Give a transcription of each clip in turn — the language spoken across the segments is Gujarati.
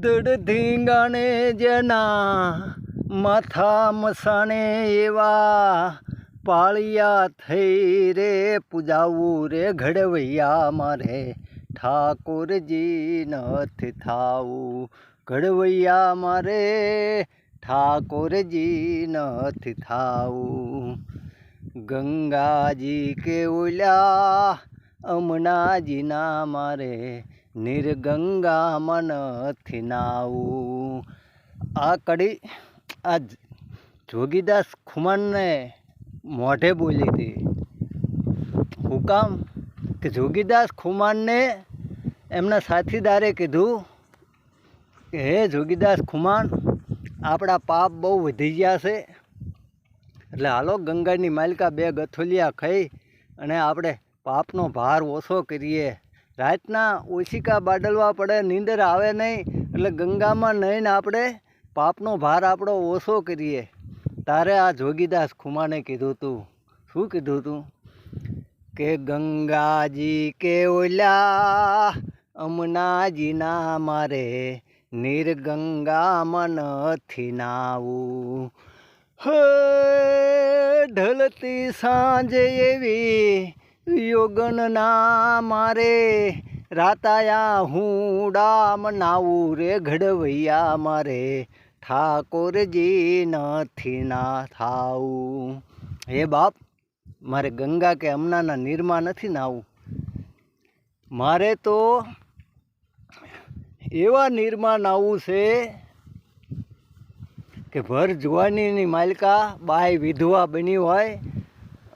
ધડ ધીંગાણે જેના માથા મસાણે એવા પાળિયા થઈ રે પૂજાવું રે ઘડવૈયા મારે ઠાકોરજી નથી થાવું ઘડવૈયા મારે ઠાકોરજી નથી થાવું ગંગાજી કે ઓલ્યા અમનાજીના મારે નિર્ગંગામાં નથી નાવું. આ કડી આ જોગીદાસ ખુમાનને મોઢે બોલી હતી. હું કામ કે જોગીદાસ ખુમાનને એમના સાથીદારે કીધું કે હે જોગીદાસ ખુમાન, આપણા પાપ બહુ વધી ગયા છે, એટલે હાલો ગંગાની માલિકા 2 ગથોલિયા ખાઈ અને આપણે પાપનો ભાર ઓછો કરીએ. રાતના ઓછીકા બાડલવા પડે, નીંદર આવે નહીં, એટલે ગંગામાં નહીને આપણે પાપનો ભાર આપણો ઓછો કરીએ. તારે આ જોગીદાસ ખુમાને કીધું તું. શું કીધું તું? કે ગંગાજી કે ઓલ્યા અમનાજીના મારે નિર્ગંગામાં નથી નાવું. હે ઢળતી સાંજે એવી યોગનના મારે રાતાયા હું ડામ નાવું રે ઘડવૈયા મારે ઠાકોરજી નથી ના થાવું. હે બાપ, મારે ગંગા કે અમનાના નીરમાં નથી નાવું. મારે તો એવા નીરમાં નાવું છે કે ભર જુવાનીની માલિકા બાય વિધવા બની હોય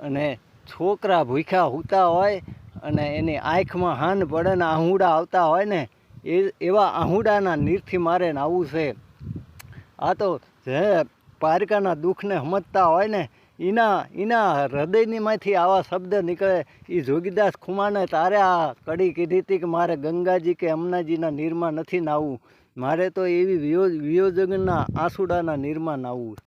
અને છોકરા ભૂખ્યા સૂતા હોય અને એની આંખમાં હાન પડે ને આહુડા આવતા હોય ને એવા આહુડાના નીરથી મારે નાવું છે. આ તો જે પારકાના દુઃખને સમજતા હોય ને એના હૃદયનીમાંથી આવા શબ્દ નીકળે. એ જોગીદાસ ખુમાને તારે આ કડી કીધી હતી કે મારે ગંગાજી કે અમનાજીના નીરમાં નથી નાવું, મારે તો એવી વિયોજનના આંસુડાના નીરમાં નાવું.